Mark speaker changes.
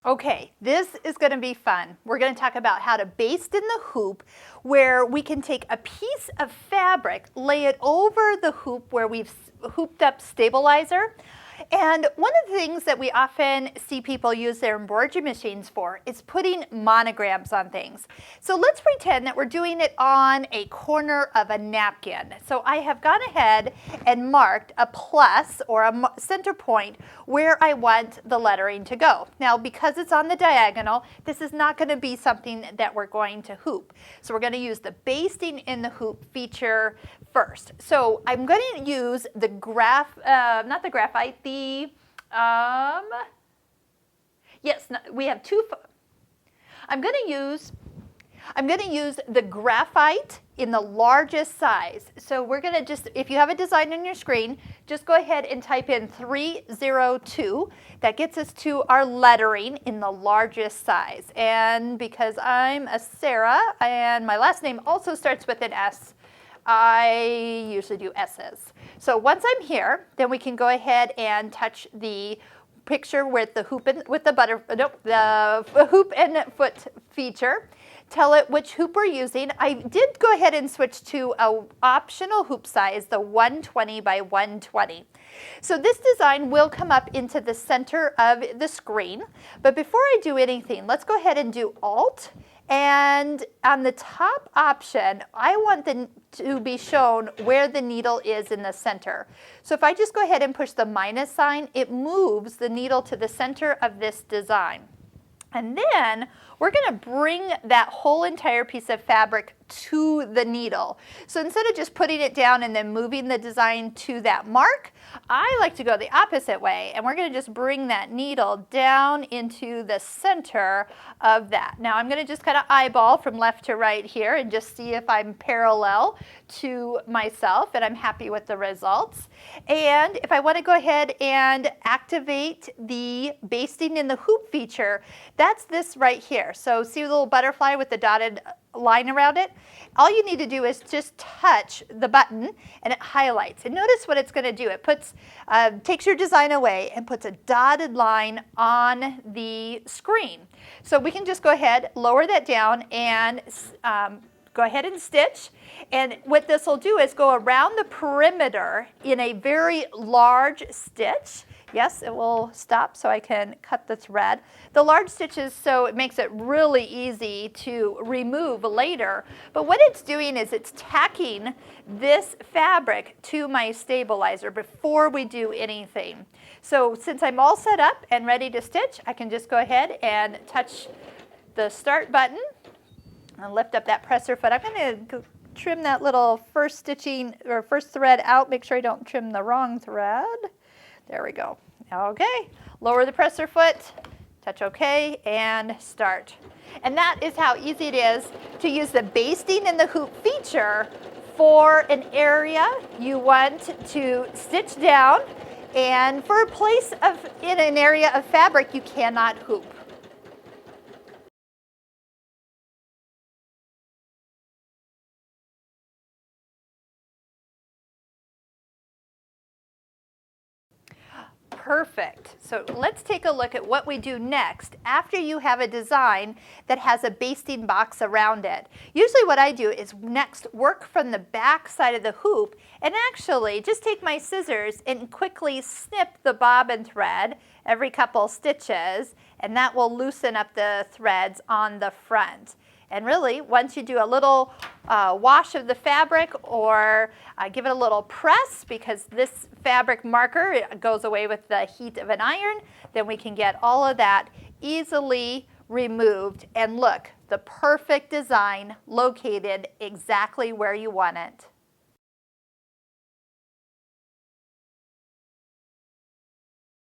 Speaker 1: Okay, this is going to be fun. We're going to talk about how to baste in the hoop, where we can take a piece of fabric, lay it over the hoop where we've hooped up stabilizer. And one of the things that we often see people use their embroidery machines for is putting monograms on things. So let's pretend that we're doing it on a corner of a napkin. So I have gone ahead and marked a plus or a center point where I want the lettering to go. Now, because it's on the diagonal, this is not going to be something that we're going to hoop. So we're going to use the basting in the hoop feature first. So I'm going to use the not the graphite, we have two. I'm going to use the graphite in the largest size. So we're going to just, if you have a design on your screen, just go ahead and type in 302. That gets us to our lettering in the largest size. And because I'm a Sarah and my last name also starts with an S, I usually do S's. So once I'm here, then we can go ahead and touch the picture with the hoop and the hoop and foot feature. Tell it which hoop we're using. I did go ahead and switch to an optional hoop size, the 120 by 120. So this design will come up into the center of the screen. But before I do anything, let's go ahead and do Alt. And on the top option, I want to be shown where the needle is in the center. So if I just go ahead and push the minus sign, it moves the needle to the center of this design. And then we're going to bring that whole entire piece of fabric to the needle. So instead of just putting it down and then moving the design to that mark, I like to go the opposite way, and we're going to just bring that needle down into the center of that. Now I'm going to just kind of eyeball from left to right here and just see if I'm parallel to myself and I'm happy with the results. And if I want to go ahead and activate the basting in the hoop feature, that's this right here. So see the little butterfly with the dotted line around it? All you need to do is just touch the button and it highlights. And notice what it's going to do. It puts, takes your design away and puts a dotted line on the screen. So we can just go ahead, lower that down, and go ahead and stitch. And what this will do is go around the perimeter in a very large stitch. Yes, it will stop so I can cut the thread. The large stitches, so it makes it really easy to remove later. But what it's doing is it's tacking this fabric to my stabilizer before we do anything. So since I'm all set up and ready to stitch, I can just go ahead and touch the start button and lift up that presser foot. I'm going to trim that little first stitching or first thread out. Make sure I don't trim the wrong thread. There we go. Okay, lower the presser foot, touch OK, and start. And that is how easy it is to use the basting in the hoop feature for an area you want to stitch down, and for a place in an area of fabric you cannot hoop. Perfect. So let's take a look at what we do next after you have a design that has a basting box around it. Usually what I do is next work from the back side of the hoop and actually just take my scissors and quickly snip the bobbin thread every couple stitches, and that will loosen up the threads on the front. And really, once you do a little wash of the fabric or give it a little press, because this fabric marker goes away with the heat of an iron, then we can get all of that easily removed. And look, the perfect design located exactly where you want it.